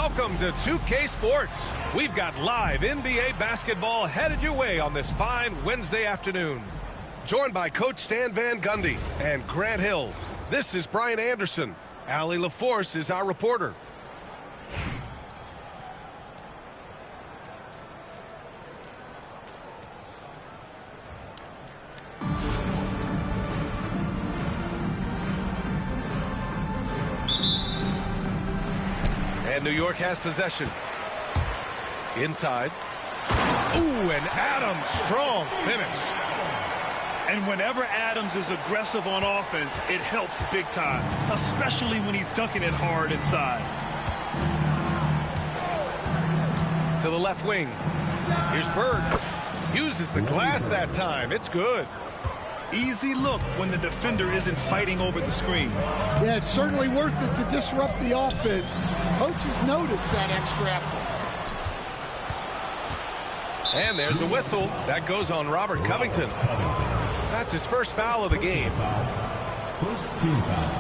Welcome to 2K Sports. We've got live NBA basketball headed your way on this fine Wednesday afternoon. Joined by Coach Stan Van Gundy and Grant Hill. This is Brian Anderson. Allie LaForce is our reporter. And New York has possession. Inside. Ooh, and Adams, strong finish. And whenever Adams is aggressive on offense, it helps big time, especially when he's dunking it hard inside. To the left wing. Here's Bird. Uses the glass that time. It's good. Easy look when the defender isn't fighting over the screen. Yeah, it's certainly worth it to disrupt the offense. Coaches notice that extra effort. And there's a whistle. That goes on Robert Covington. That's his first foul of the game. First team foul.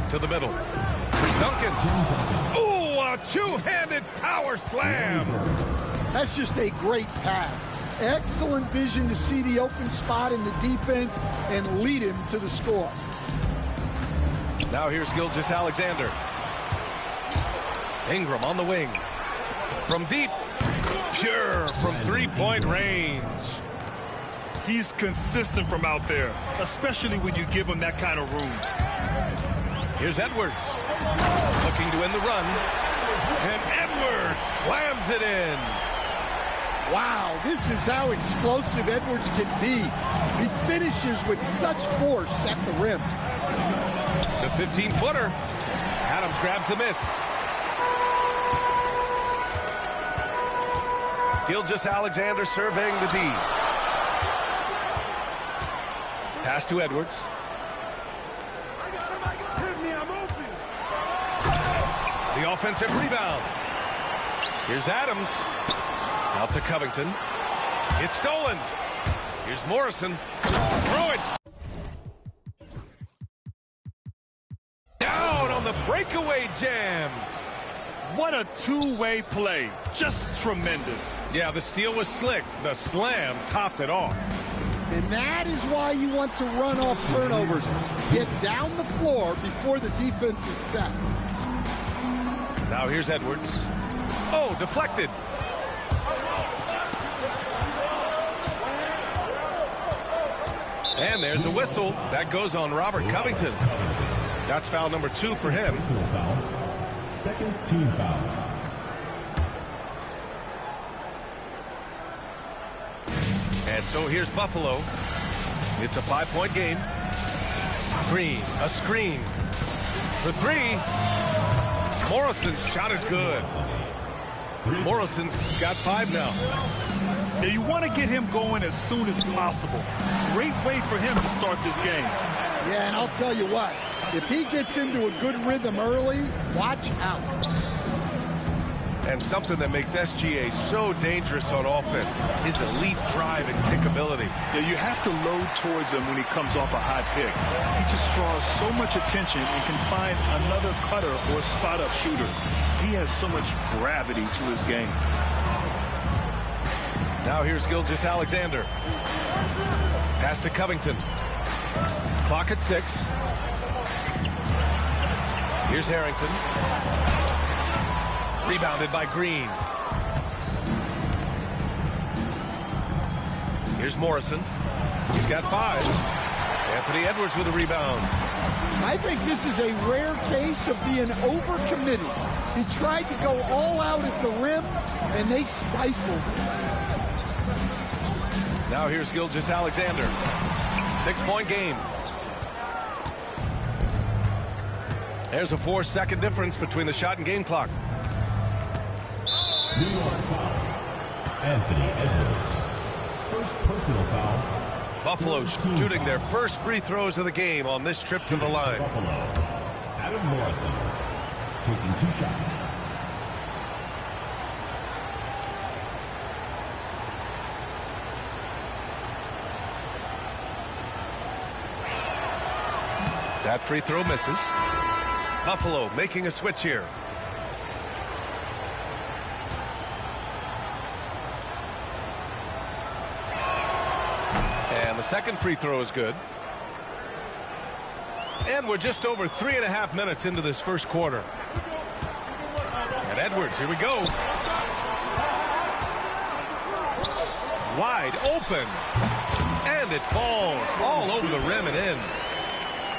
To the middle. Here's Duncan. Ooh, a two-handed power slam. That's just a great pass. Excellent vision to see the open spot in the defense and lead him to the score. Now here's Gilgeous-Alexander. Ingram on the wing. From deep. Pure from three-point range. He's consistent from out there, especially when you give him that kind of room. Here's Edwards. Looking to end the run. And Edwards slams it in. Wow, this is how explosive Edwards can be. He finishes with such force at the rim. The 15-footer. Adams grabs the miss. Gilgeous-Alexander surveying the D. Pass to Edwards. The offensive rebound. Here's Adams. Out to Covington. It's stolen. Here's Morrison. Throw it. Down on the breakaway jam. What a two-way play. Just tremendous. Yeah, the steal was slick. The slam topped it off. And that is why you want to run off turnovers. Get down the floor before the defense is set. Now here's Edwards. Oh, deflected. And there's a whistle. That goes on Robert Covington. That's foul number 2 for him. Second team foul. And so here's Buffalo. It's a 5-point game. Green, a screen. For 3. Morrison's shot is good. Morrison's got 5 now. Yeah, you want to get him going as soon as possible. Great way for him to start this game. Yeah, and I'll tell you what, if he gets into a good rhythm early, watch out. And something that makes SGA so dangerous on offense, his elite drive and kickability. Yeah, you have to load towards him when he comes off a hot pick. He just draws so much attention and can find another cutter or spot-up shooter. He has so much gravity to his game. Now here's Gilgeous-Alexander. Pass to Covington. Clock at 6. Here's Harrington. Rebounded by Green. Here's Morrison. He's got 5. Anthony Edwards with a rebound. I think this is a rare case of being overcommitted. He tried to go all out at the rim, and they stifled him. Now here's Gilgeous-Alexander. 6-point game. There's a 4-second difference between the shot and game clock. New York foul. Anthony Edwards. First personal foul. Buffalo shooting their first free throws of the game on this trip to the line. Buffalo. Adam Morrison taking 2 shots. That free throw misses. Buffalo making a switch here. And the second free throw is good. And we're just over 3.5 minutes into this first quarter. And Edwards, here we go. Wide open. And it falls all over the rim and in.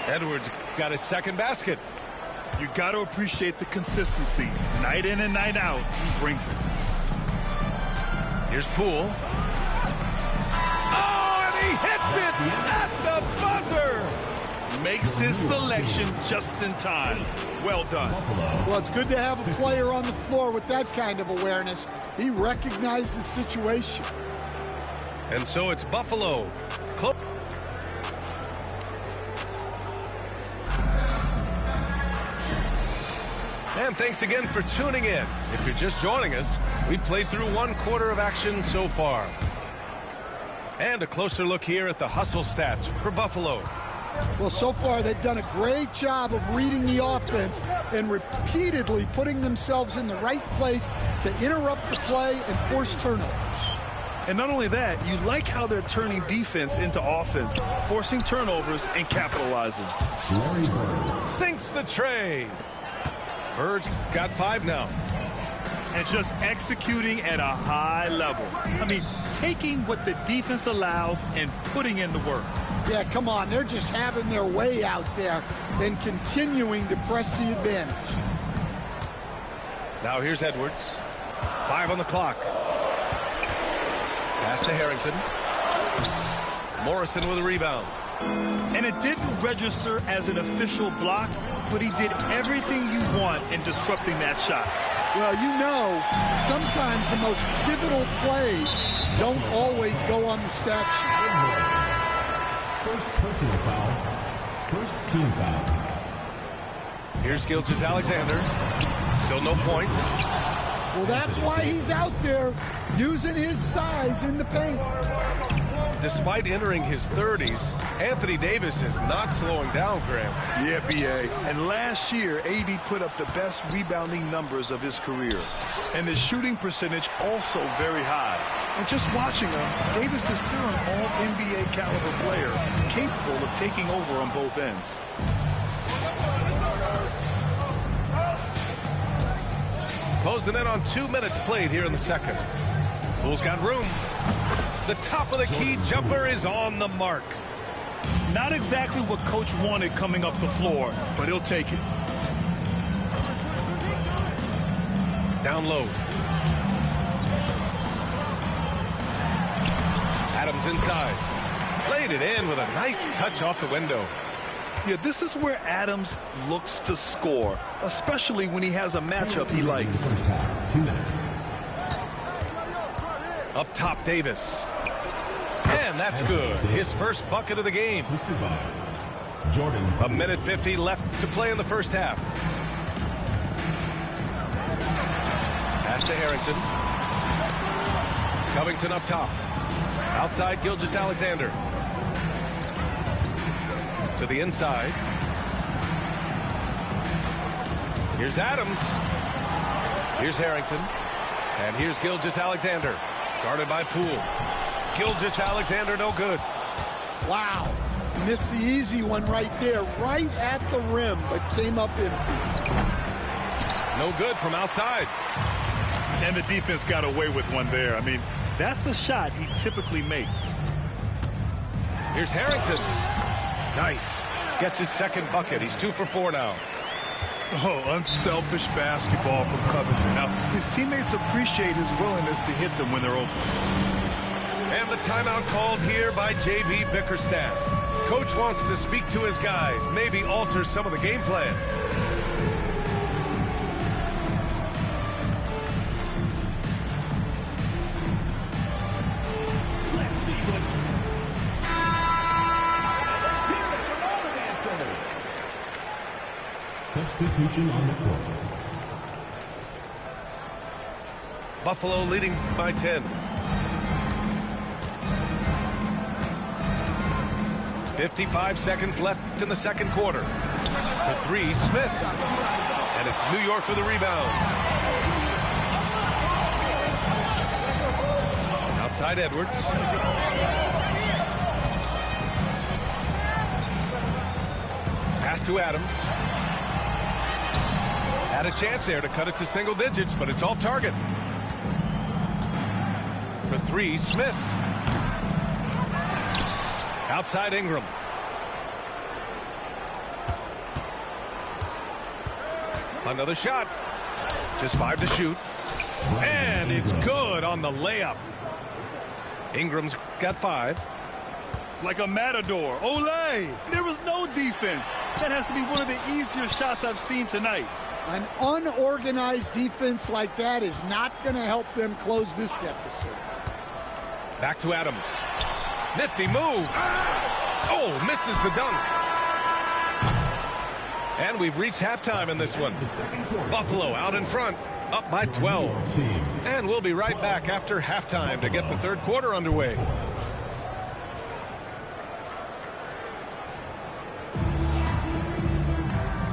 Edwards got his second basket. You got to appreciate the consistency. Night in and night out, he brings it. Here's Poole. Oh, and he hits it at the buzzer. Makes his selection just in time. Well done. Well, it's good to have a player on the floor with that kind of awareness. He recognized the situation. And so it's Buffalo. And thanks again for tuning in. If you're just joining us, we've played through 1 quarter of action so far. And a closer look here at the hustle stats for Buffalo. Well, so far they've done a great job of reading the offense and repeatedly putting themselves in the right place to interrupt the play and force turnovers. And not only that, you like how they're turning defense into offense, forcing turnovers and capitalizing. Sinks the tray. Bird's got 5 now. And just executing at a high level. I mean, taking what the defense allows and putting in the work. Yeah, come on. They're just having their way out there and continuing to press the advantage. Now here's Edwards. 5 on the clock. Pass to Harrington. Morrison with a rebound. And it didn't register as an official block, but he did everything you want in disrupting that shot. Well, you know, sometimes the most pivotal plays don't always go on the stat sheet. First personal foul. First team foul. Here's Gilgeous-Alexander. Still no points. Well, that's why he's out there using his size in the paint. Despite entering his 30s, Anthony Davis is not slowing down, Graham. Yeah, B.A. And last year, AD put up the best rebounding numbers of his career. And his shooting percentage also very high. And just watching him, Davis is still an all-NBA caliber player, capable of taking over on both ends. Closing in on 2 minutes played here in the second. Poole's got room. The top of the key jumper is on the mark. Not exactly what coach wanted coming up the floor, but he'll take it. Down low. Adams inside. Played it in with a nice touch off the window. Yeah, this is where Adams looks to score, especially when he has a matchup he likes. 2 minutes. Up top, Davis. And that's good. His first bucket of the game. Jordan. A minute 50 left to play in the first half. Pass to Harrington. Covington up top. Outside, Gilgeous-Alexander. To the inside. Here's Adams. Here's Harrington. And here's Gilgeous-Alexander. Guarded by Poole. Gilgeous-Alexander, no good. Wow. Missed the easy one right there, right at the rim, but came up empty. No good from outside. And the defense got away with one there. I mean, that's a shot he typically makes. Here's Harrington. Nice. Gets his second bucket. He's 2 for 4 now. Oh, unselfish basketball from Covington. Now, his teammates appreciate his willingness to hit them when they're open. And the timeout called here by J.B. Bickerstaff. Coach wants to speak to his guys, maybe alter some of the game plan. Let's see what. Substitution on the court. Buffalo leading by 10. 55 seconds left in the second quarter. For three, Smith. And it's New York with a rebound. Outside Edwards. Pass to Adams. Had a chance there to cut it to single digits, but it's off target. For three, Smith. Outside Ingram. Another shot. Just 5 to shoot. And it's good on the layup. Ingram's got 5. Like a matador. Olay! There was no defense. That has to be one of the easier shots I've seen tonight. An unorganized defense like that is not going to help them close this deficit. Back to Adams. Nifty move. Oh, misses the dunk. And we've reached halftime in this one. Buffalo out in front, up by 12. And we'll be right back after halftime to get the third quarter underway.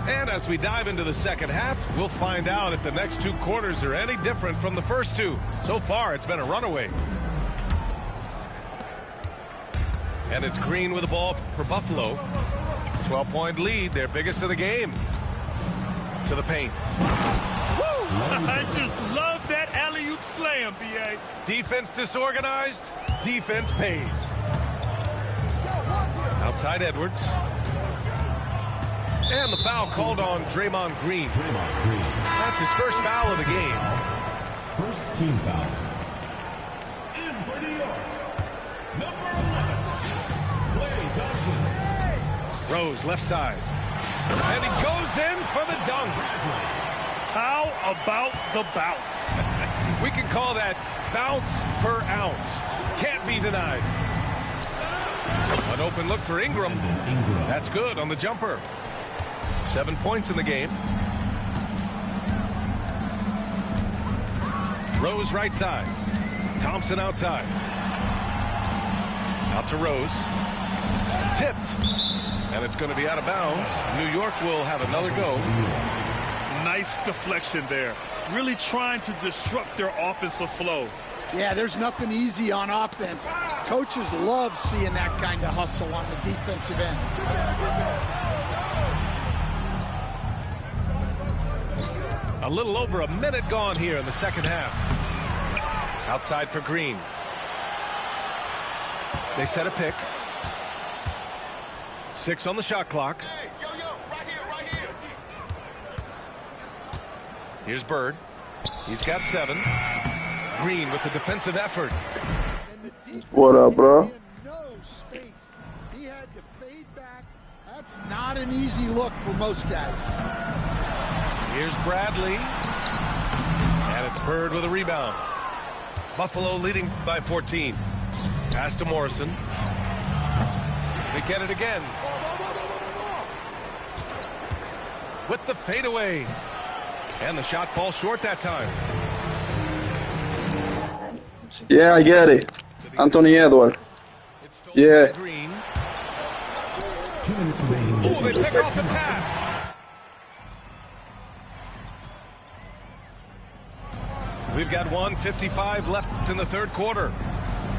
And as we dive into the second half, we'll find out if the next two quarters are any different from the first two. So far, it's been a runaway. And it's Green with the ball for Buffalo. 12-point lead, their biggest of the game. To the paint. Woo! I just love that alley-oop slam, B.A. Defense disorganized, defense pays. Outside Edwards. And the foul called on Draymond Green. That's his first foul of the game. First team foul. In for New York, number 11, Klay Thompson. Rose left side. And he goes in for the dunk. How about the bounce? We can call that bounce per ounce. Can't be denied. An open look for Ingram. That's good on the jumper. 7 points in the game. Rose right side. Thompson outside. Out to Rose. Tipped. And it's going to be out of bounds. New York will have another go. Nice deflection there. Really trying to disrupt their offensive flow. Yeah, there's nothing easy on offense. Coaches love seeing that kind of hustle on the defensive end. A little over a minute gone here in the second half. Outside for Green. They set a pick. 6 on the shot clock. Hey, right here. Here's Bird. He's got 7. Green with the defensive effort. What up, bro? No space. He had to fade back. That's not an easy look for most guys. Here's Bradley. And it's Bird with a rebound. Buffalo leading by 14. Pass to Morrison. They get it again. With the fadeaway. And the shot falls short that time. Yeah, I get it. Anthony Edwards. Yeah. Green. 2 minutes remaining. Oh, they pick off the pass. We've got 1:55 left in the third quarter.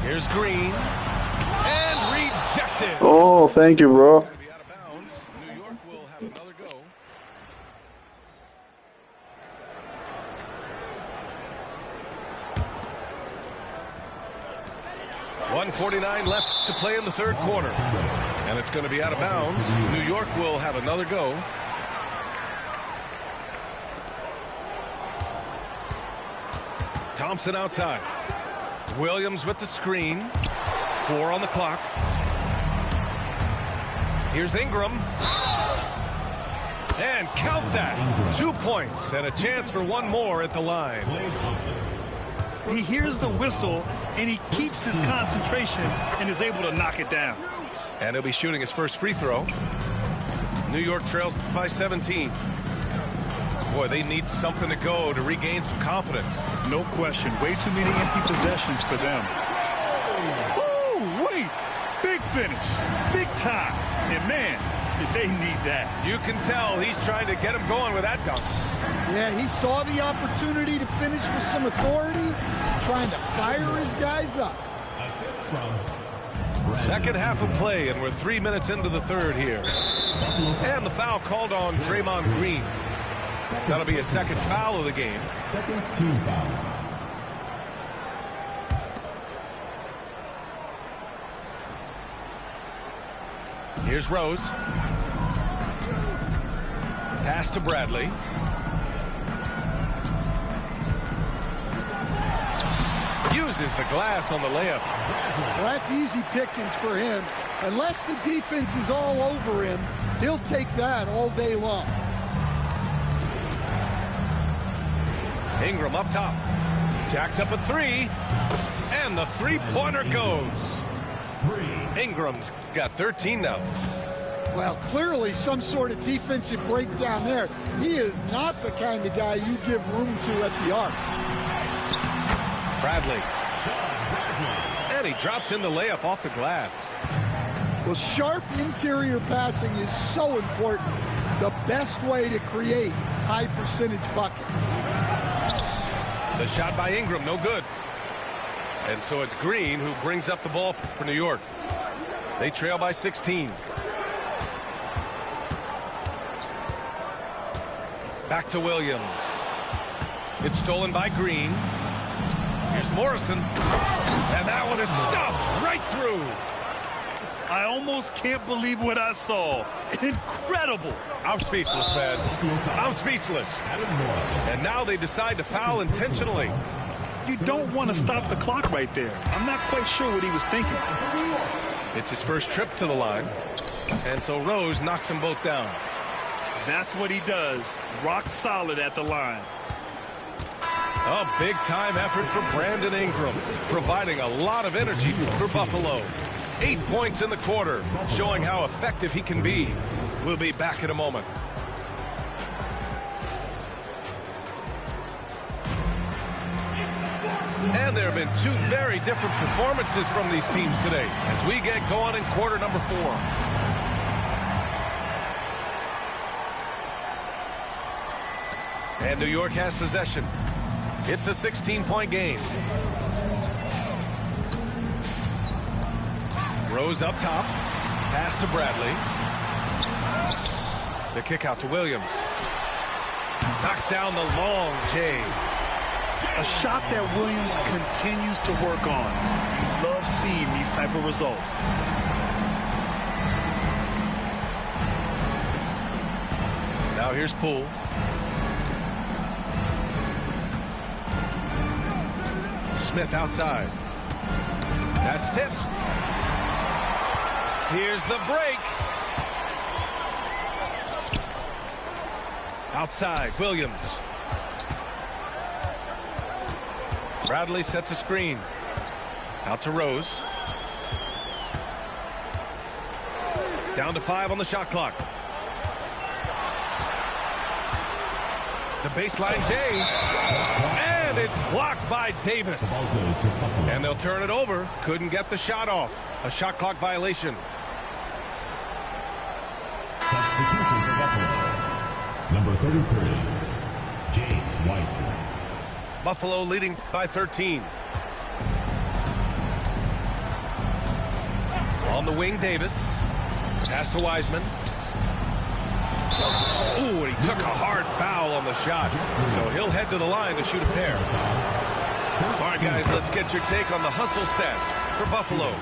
Here's Green. And rejected. Oh, thank you, bro. Gonna be out of bounds. New York will have another go. .149 left to play in the third quarter. And it's going to be out of bounds. New York will have another go. Thompson outside. Williams with the screen. 4 on the clock. Here's Ingram. And count that. 2 points and a chance for one more at the line. He hears the whistle, and he keeps his concentration and is able to knock it down. And he'll be shooting his first free throw. New York trails by 17. Boy, they need something to go to regain some confidence. No question. Way too many empty possessions for them. Oh, wait. Big finish. Big time. And, man, did they need that. You can tell he's trying to get him going with that dunk. Yeah, he saw the opportunity to finish with some authority, trying to fire his guys up. Assist from Second half of play, and we're 3 minutes into the third here. And the foul called on Draymond Green. That'll be a second foul of the game. second team foul. Here's Rose. Pass to Bradley. Uses the glass on the layup. Well, that's easy pickings for him. Unless the defense is all over him, he'll take that all day long. Ingram up top. Jacks up a three. And the three-pointer goes. Ingram's got 13 now. Well, clearly some sort of defensive breakdown there. He is not the kind of guy you give room to at the arc. Bradley. And he drops in the layup off the glass. Well, sharp interior passing is so important. The best way to create high percentage buckets. The shot by Ingram, no good. And so it's Green who brings up the ball for New York. They trail by 16. Back to Williams. It's stolen by Green. Here's Morrison. And that one is stuffed right through. I almost can't believe what I saw. Incredible. I'm speechless, man. I'm speechless. And now they decide to foul intentionally. You don't want to stop the clock right there. I'm not quite sure what he was thinking. It's his first trip to the line. And so Rose knocks them both down. That's what he does. Rock solid at the line. A big-time effort for Brandon Ingram, providing a lot of energy for Buffalo. 8 points in the quarter, showing how effective he can be. We'll be back in a moment. And there have been two very different performances from these teams today as we get going in quarter number 4. And New York has possession. It's a 16-point game. Rose up top. Pass to Bradley. The kick out to Williams. Knocks down the long J. A shot that Williams continues to work on. You love seeing these type of results. Now here's Poole. Smith outside. That's tipped. Here's the break. Outside, Williams. Bradley sets a screen. Out to Rose. Down to 5 on the shot clock. The baseline J. And it's blocked by Davis. And they'll turn it over. Couldn't get the shot off. A shot clock violation. Substitution for Buffalo. Number 33, James Wiseman. Buffalo leading by 13. On the wing, Davis. Pass to Wiseman. Ooh, and he took a hard foul on the shot. So he'll head to the line to shoot a pair. All right, guys, let's get your take on the hustle stats for Buffalo.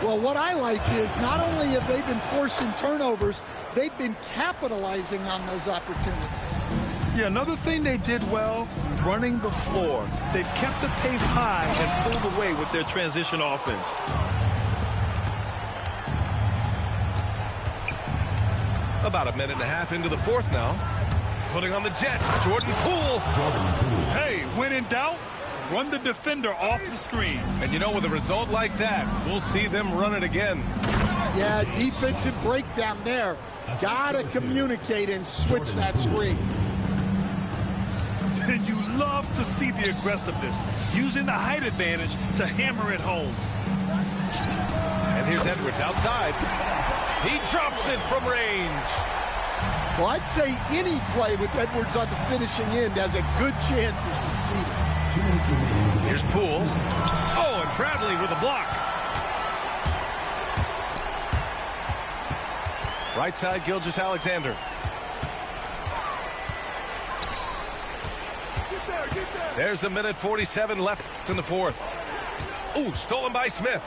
Well, what I like is not only have they been forcing turnovers, they've been capitalizing on those opportunities. Yeah, another thing they did well, running the floor. They've kept the pace high and pulled away with their transition offense. About a minute and a half into the fourth now. Putting on the Jets, Jordan Poole. Hey, when in doubt, run the defender off the screen. And you know, with a result like that, we'll see them run it again. Yeah, defensive breakdown there. Gotta communicate and switch that screen. And you love to see the aggressiveness, using the height advantage to hammer it home. And here's Edwards outside. He drops it from range. Well, I'd say any play with Edwards on the finishing end has a good chance of succeeding. Here's Poole. Oh, and Bradley with a block. Right side, Gilgeous-Alexander. There's a minute 47 left in the fourth. Ooh, stolen by Smith.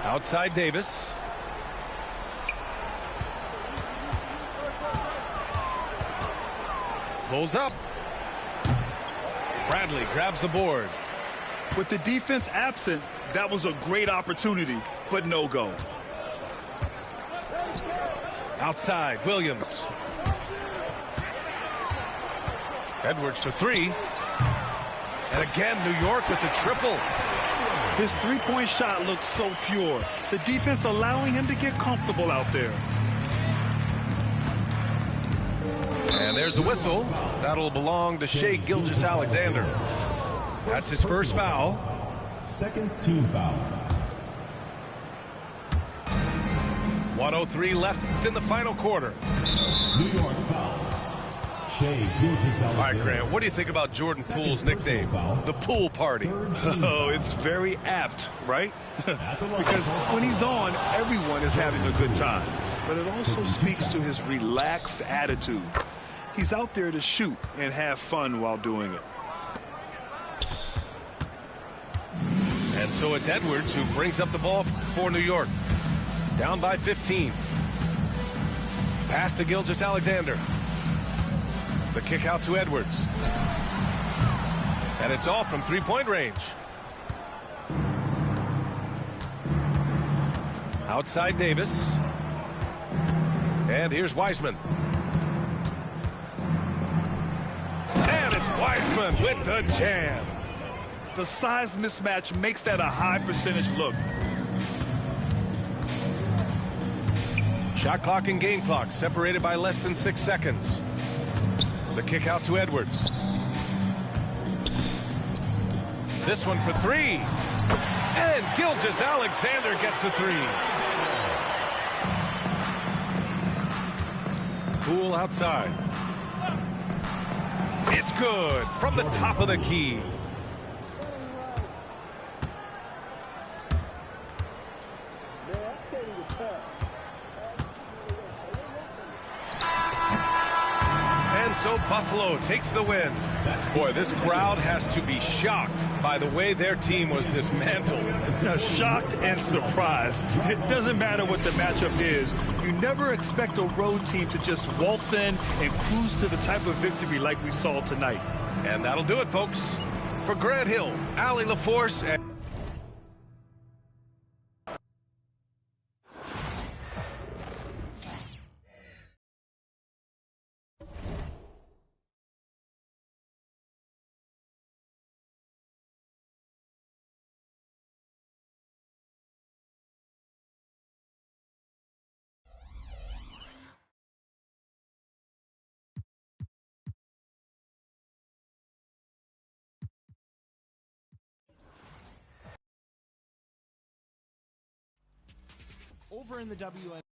Outside Davis. Pulls up. Bradley grabs the board. With the defense absent, that was a great opportunity, but no go. Outside, Williams. Edwards for three. And again, New York with the triple. His three-point shot looks so pure. The defense allowing him to get comfortable out there. And there's a whistle. That'll belong to Shai Gilgeous-Alexander. That's his first foul. Second team foul. 1:03 left in the final quarter. New York foul. Shai Gilgeous-Alexander. All right, Grant, what do you think about Jordan Poole's nickname, the Pool Party? Oh, it's very apt, right? Because when he's on, everyone is having a good time. But it also speaks to his relaxed attitude. He's out there to shoot and have fun while doing it. And so it's Edwards who brings up the ball for New York. Down by 15. Pass to Gilgeous-Alexander. The kick out to Edwards. And it's off from three-point range. Outside Davis. And here's Wiseman. And it's Wiseman with the jam. The size mismatch makes that a high percentage look. Shot clock and game clock separated by less than 6 seconds. The kick out to Edwards. This one for three. And Gilgeous-Alexander gets the three. Poole outside. It's good from the top of the key. And so Buffalo takes the win. Boy, this crowd has to be shocked by the way their team was dismantled. Shocked and surprised. It doesn't matter what the matchup is. You never expect a road team to just waltz in and cruise to the type of victory like we saw tonight. And that'll do it, folks. For Grant Hill, Allie LaForce, and over in the WN.